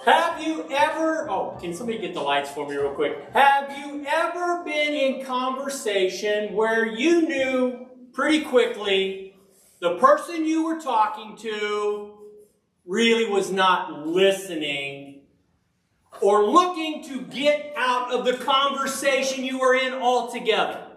Have you ever, can somebody get the lights for me real quick? Have you ever been in conversation where you knew pretty quickly the person you were talking to really was not listening or looking to get out of the conversation you were in altogether?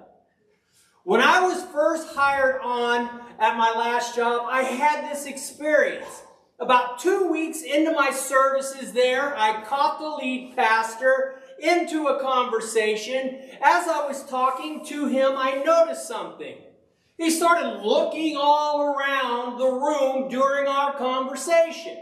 When I was first hired on at my last job, I had this experience. About 2 weeks into my services there, I caught the lead pastor into a conversation. As I was talking to him, I noticed something. He started looking all around the room during our conversation.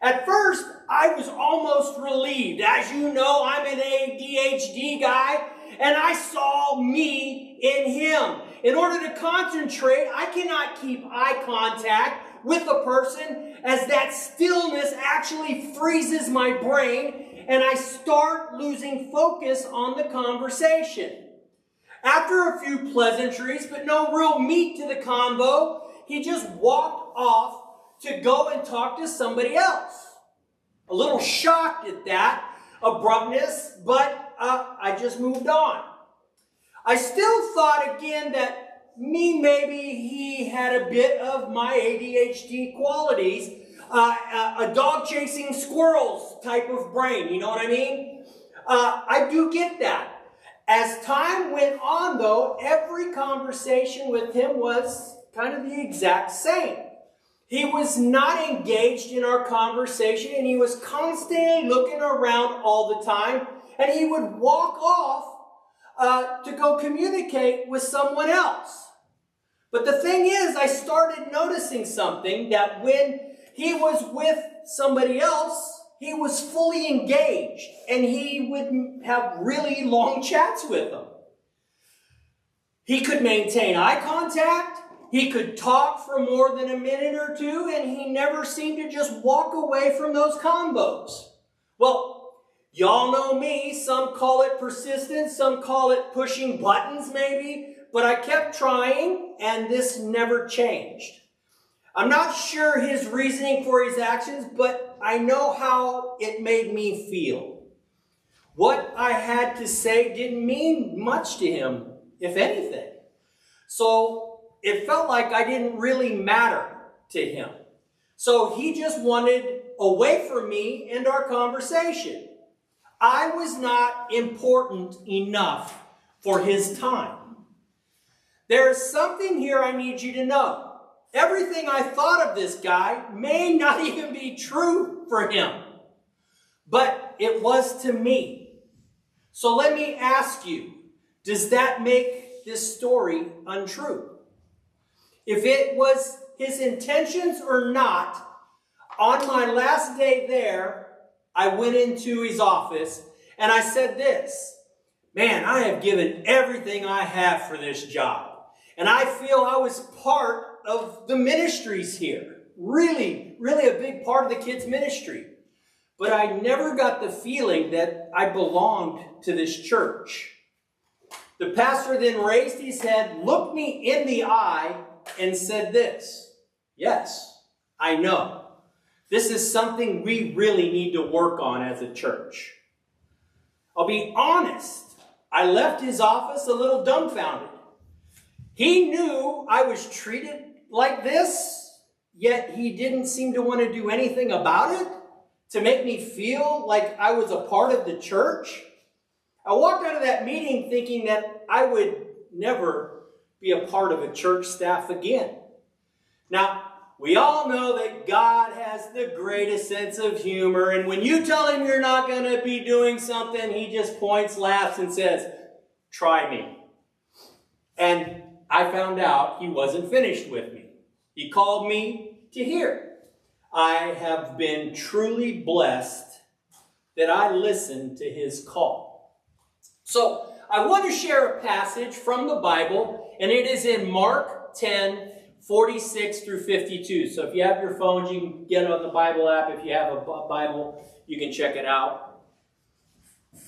At first, I was almost relieved. As you know, I'm an ADHD guy, and I saw me in him. In order to concentrate, I cannot keep eye contact with a person, as that stillness actually freezes my brain and I start losing focus on the conversation. After a few pleasantries, but no real meat to the convo, he just walked off to go and talk to somebody else. A little shocked at that abruptness, but I just moved on. I still thought again that maybe he had a bit of my ADHD qualities, a dog chasing squirrels type of brain, you know what I mean? I do get that. As time went on though, every conversation with him was kind of the exact same. He was not engaged in our conversation and he was constantly looking around all the time, and he would walk off to go communicate with someone else. But the thing is, I started noticing something, that when he was with somebody else, he was fully engaged and he would have really long chats with them. He could maintain eye contact, he could talk for more than a minute or two, and he never seemed to just walk away from those combos. Well, y'all know me, some call it persistence, some call it pushing buttons maybe, but I kept trying and this never changed. I'm not sure his reasoning for his actions, but I know how it made me feel. What I had to say didn't mean much to him, if anything. So it felt like I didn't really matter to him. So he just wanted away from me and our conversation. I was not important enough for his time. There is something here I need you to know. Everything I thought of this guy may not even be true for him, but it was to me. So let me ask you, does that make this story untrue? If it was his intentions or not, on my last day there, I went into his office and I said this: man, I have given everything I have for this job. And I feel I was part of the ministries here. Really, really a big part of the kids' ministry. But I never got the feeling that I belonged to this church. The pastor then raised his head, looked me in the eye, and said this: yes, I know. This is something we really need to work on as a church. I'll be honest, I left his office a little dumbfounded. He knew I was treated like this, yet he didn't seem to want to do anything about it to make me feel like I was a part of the church. I walked out of that meeting thinking that I would never be a part of a church staff again. Now, we all know that God has the greatest sense of humor, and when you tell him you're not going to be doing something, he just points, laughs, and says, try me. And I found out he wasn't finished with me. He called me to hear. I have been truly blessed that I listened to his call. So I want to share a passage from the Bible, and it is in Mark 10, 46 through 52. So if you have your phones, you can get it on the Bible app. If you have a Bible, you can check it out.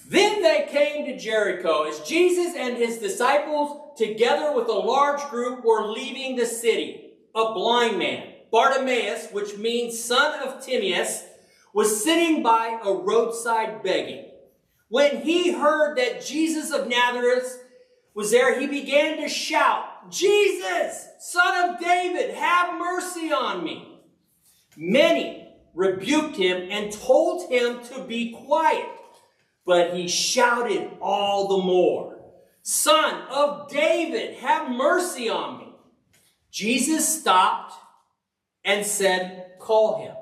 Then they came to Jericho as Jesus and his disciples, together with a large group, were leaving the city. A blind man, Bartimaeus, which means son of Timaeus, was sitting by a roadside begging. When he heard that Jesus of Nazareth was there, he began to shout, "Jesus, Son of David, have mercy on me." Many rebuked him and told him to be quiet, but he shouted all the more, "Son of David, have mercy on me." Jesus stopped and said, "Call him."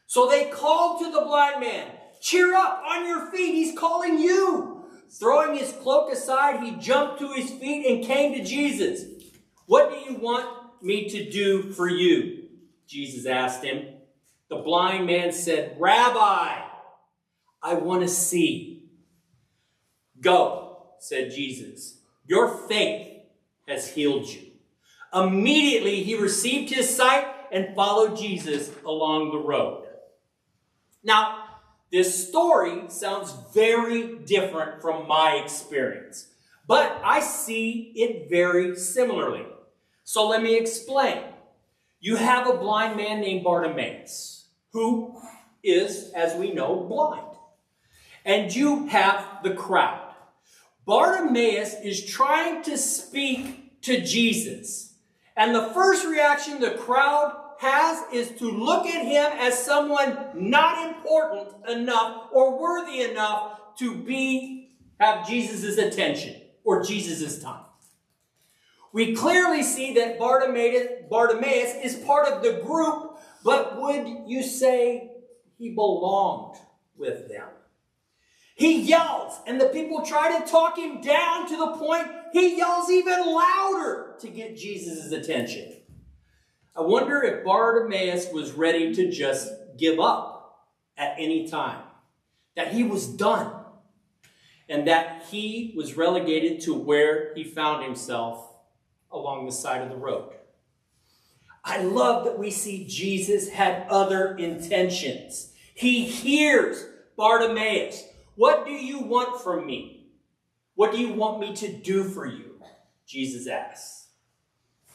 So they called to the blind man, "Cheer up, on your feet, he's calling you." Throwing his cloak aside, he jumped to his feet and came to Jesus. "What do you want me to do for you?" Jesus asked him. The blind man said, "Rabbi, I want to see." "Go," said Jesus. "Your faith has healed you." Immediately he received his sight and followed Jesus along the road. Now, this story sounds very different from my experience, but I see it very similarly. So let me explain. You have a blind man named Bartimaeus, who is, as we know, blind. And you have the crowd. Bartimaeus is trying to speak to Jesus. And the first reaction the crowd has is to look at him as someone not important enough or worthy enough to have Jesus' attention or Jesus' time. We clearly see that Bartimaeus is part of the group, but would you say he belonged with them? He yells, and the people try to talk him down to the point he yells even louder to get Jesus' attention. I wonder if Bartimaeus was ready to just give up at any time, that he was done, and that he was relegated to where he found himself along the side of the road. I love that we see Jesus had other intentions. He hears Bartimaeus. "What do you want from me? What do you want me to do for you?" Jesus asks.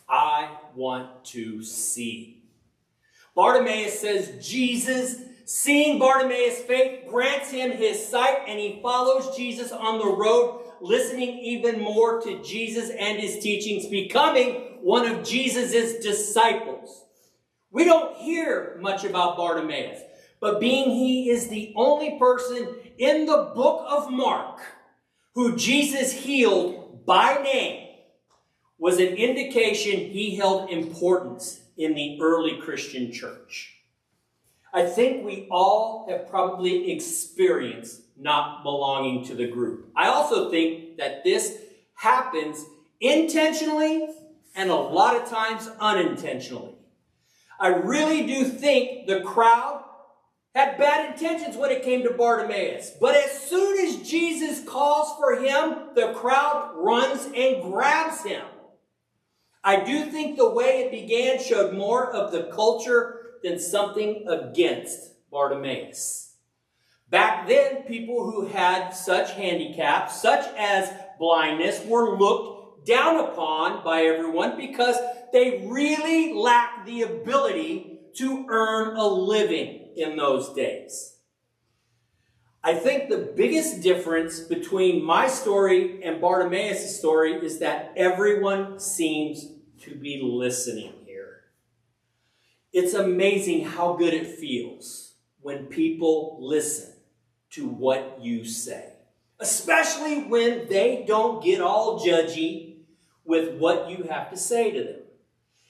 "I want to see." Bartimaeus says Jesus, seeing Bartimaeus' faith, grants him his sight, and he follows Jesus on the road, listening even more to Jesus and his teachings, becoming one of Jesus' disciples. We don't hear much about Bartimaeus, but being he is the only person in the book of Mark who Jesus healed by name, was an indication he held importance in the early Christian church. I think we all have probably experienced not belonging to the group. I also think that this happens intentionally and a lot of times unintentionally. I really do think the crowd had bad intentions when it came to Bartimaeus. But as soon as Jesus calls for him, the crowd runs and grabs him. I do think the way it began showed more of the culture than something against Bartimaeus. Back then, people who had such handicaps, such as blindness, were looked down upon by everyone because they really lacked the ability to earn a living in those days. I think the biggest difference between my story and Bartimaeus' story is that everyone seems to be listening here. It's amazing how good it feels when people listen to what you say, especially when they don't get all judgy with what you have to say to them.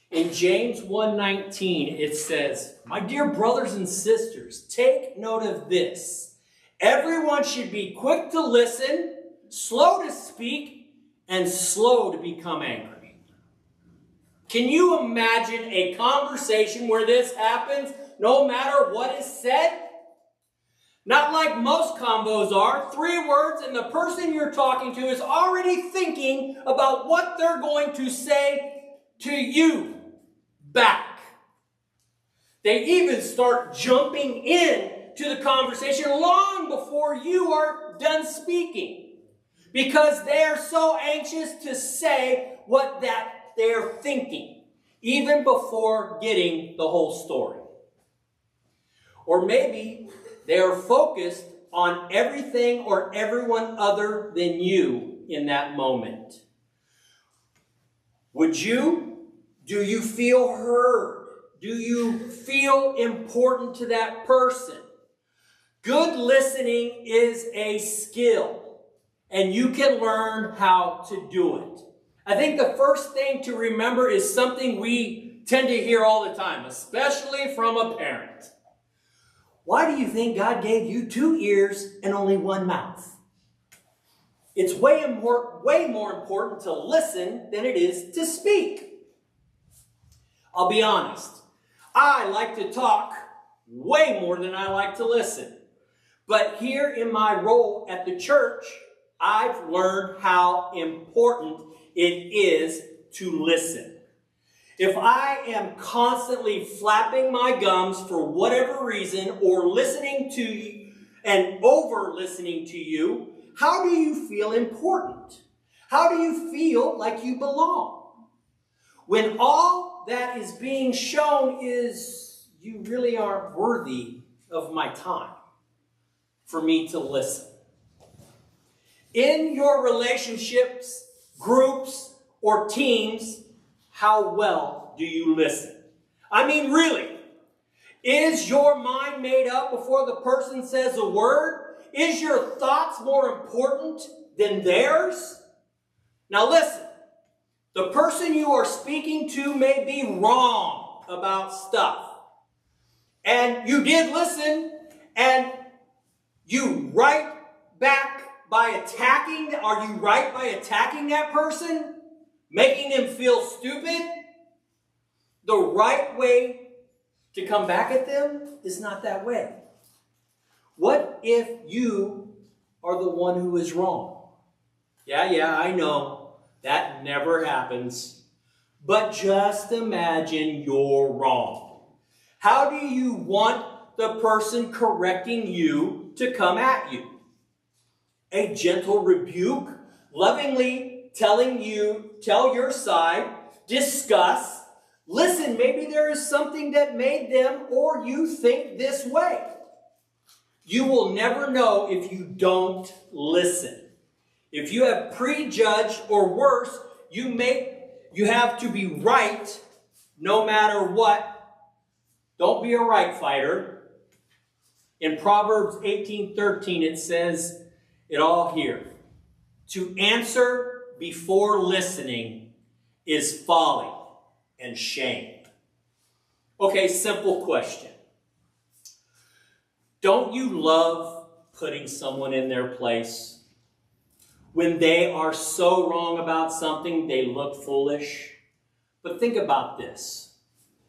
In James 1:19, it says, "My dear brothers and sisters, take note of this. Everyone should be quick to listen, slow to speak, and slow to become angry." Can you imagine a conversation where this happens no matter what is said? Not like most combos are, 3 words and the person you're talking to is already thinking about what they're going to say to you back. They even start jumping in to the conversation long before you are done speaking, because they are so anxious to say what that they're thinking, even before getting the whole story. Or maybe they are focused on everything or everyone other than you in that moment. Do you feel heard? Do you feel important to that person? Good listening is a skill, and you can learn how to do it. I think the first thing to remember is something we tend to hear all the time, especially from a parent. Why do you think God gave you 2 ears and only 1 mouth? It's way more important to listen than it is to speak. I'll be honest. I like to talk way more than I like to listen. But here in my role at the church, I've learned how important it is to listen. If I am constantly flapping my gums for whatever reason or listening to you and over listening to you, how do you feel important? How do you feel like you belong? When all that is being shown is you really aren't worthy of my time for me to listen. In your relationships, groups, or teams, how well do you listen? I mean, really, is your mind made up before the person says a word? Is your thoughts more important than theirs? Now listen, the person you are speaking to may be wrong about stuff. And you did listen, and you right back by attacking. Are you right by attacking that person? Making them feel stupid? The right way to come back at them is not that way. What if you are the one who is wrong? Yeah, I know. That never happens. But just imagine you're wrong. How do you want the person correcting you to come at you? A gentle rebuke, lovingly tell your side, discuss, listen, maybe there is something that made them or you think this way. You will never know if you don't listen. If you have prejudged, or worse, you have to be right no matter what. Don't be a right fighter. In Proverbs 18:13, it says it all here. To answer before listening is folly and shame. Okay, simple question. Don't you love putting someone in their place? When they are so wrong about something, they look foolish. But think about this.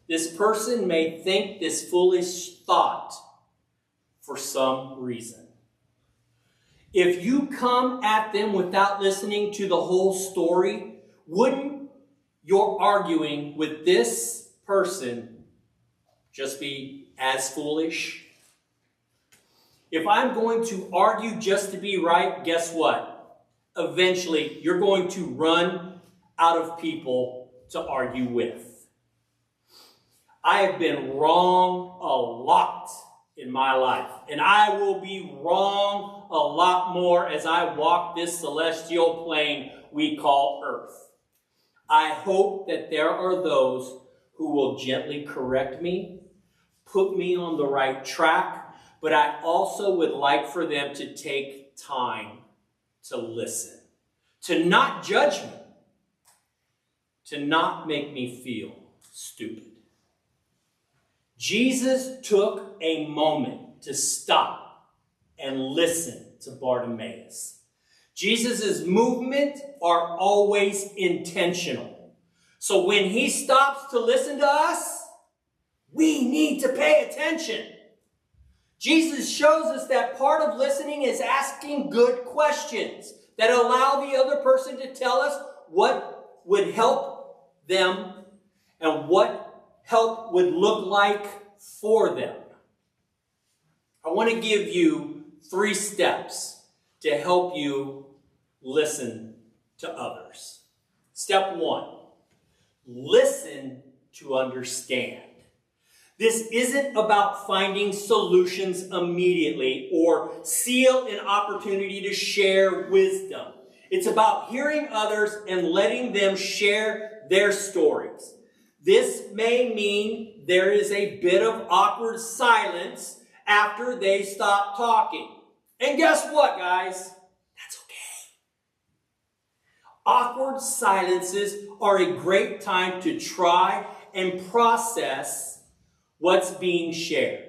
This person may think this foolish thought for some reason. If you come at them without listening to the whole story, wouldn't your arguing with this person just be as foolish? If I'm going to argue just to be right, guess what? Eventually, you're going to run out of people to argue with. I have been wrong a lot in my life, and I will be wrong a lot more as I walk this celestial plane we call Earth. I hope that there are those who will gently correct me, put me on the right track, but I also would like for them to take time to listen, to not judge me, to not make me feel stupid. Jesus took a moment to stop and listen to Bartimaeus. Jesus' movements are always intentional. So when he stops to listen to us, we need to pay attention. Jesus shows us that part of listening is asking good questions that allow the other person to tell us what would help them and what help would look like for them. I want to give you 3 steps to help you listen to others. Step 1, listen to understand. This isn't about finding solutions immediately or seal an opportunity to share wisdom. It's about hearing others and letting them share their stories. This may mean there is a bit of awkward silence after they stop talking. And guess what, guys? That's okay. Awkward silences are a great time to try and process what's being shared.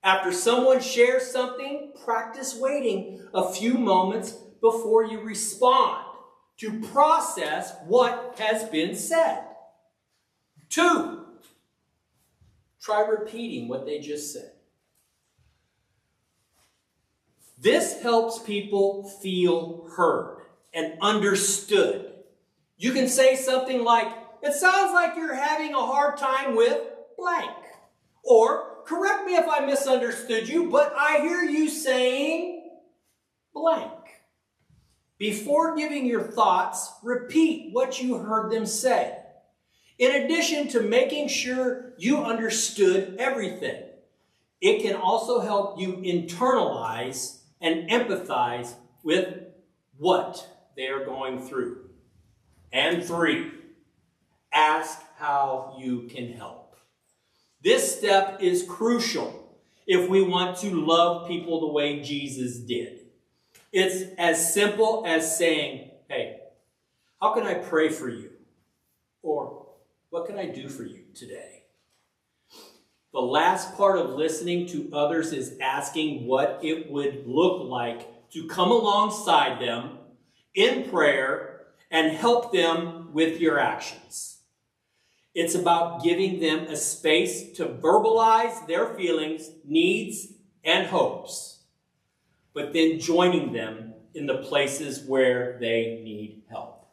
After someone shares something, practice waiting a few moments before you respond to process what has been said. 2, try repeating what they just said. This helps people feel heard and understood. You can say something like, "It sounds like you're having a hard time with blank." Or, "Correct me if I misunderstood you, but I hear you saying blank." Before giving your thoughts, repeat what you heard them say. In addition to making sure you understood everything, it can also help you internalize and empathize with what they are going through. And 3, ask how you can help. This step is crucial if we want to love people the way Jesus did. It's as simple as saying, "Hey, how can I pray for you?" Or, "What can I do for you today?" The last part of listening to others is asking what it would look like to come alongside them in prayer and help them with your actions. It's about giving them a space to verbalize their feelings, needs, and hopes, but then joining them in the places where they need help.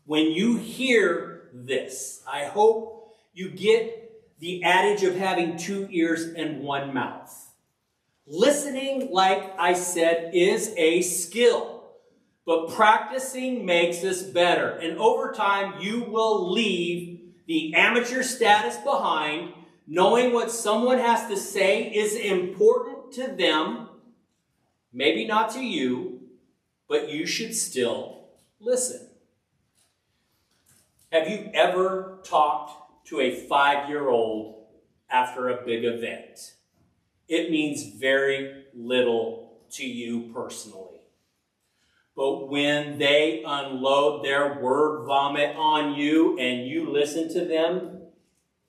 When you hear this, I hope you get the adage of having 2 ears and 1 mouth. Listening, like I said, is a skill, but practicing makes us better. And over time, you will leave the amateur status behind, knowing what someone has to say is important to them, maybe not to you, but you should still listen. Have you ever talked to a 5-year-old after a big event? It means very little to you personally. But when they unload their word vomit on you and you listen to them,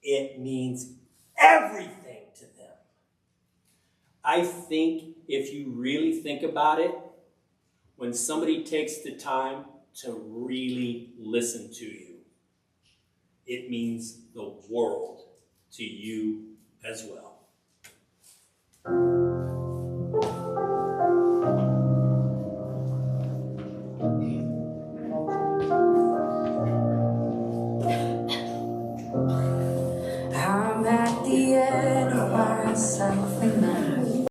it means everything to them. I think if you really think about it, when somebody takes the time to really listen to you, it means the world to you as well.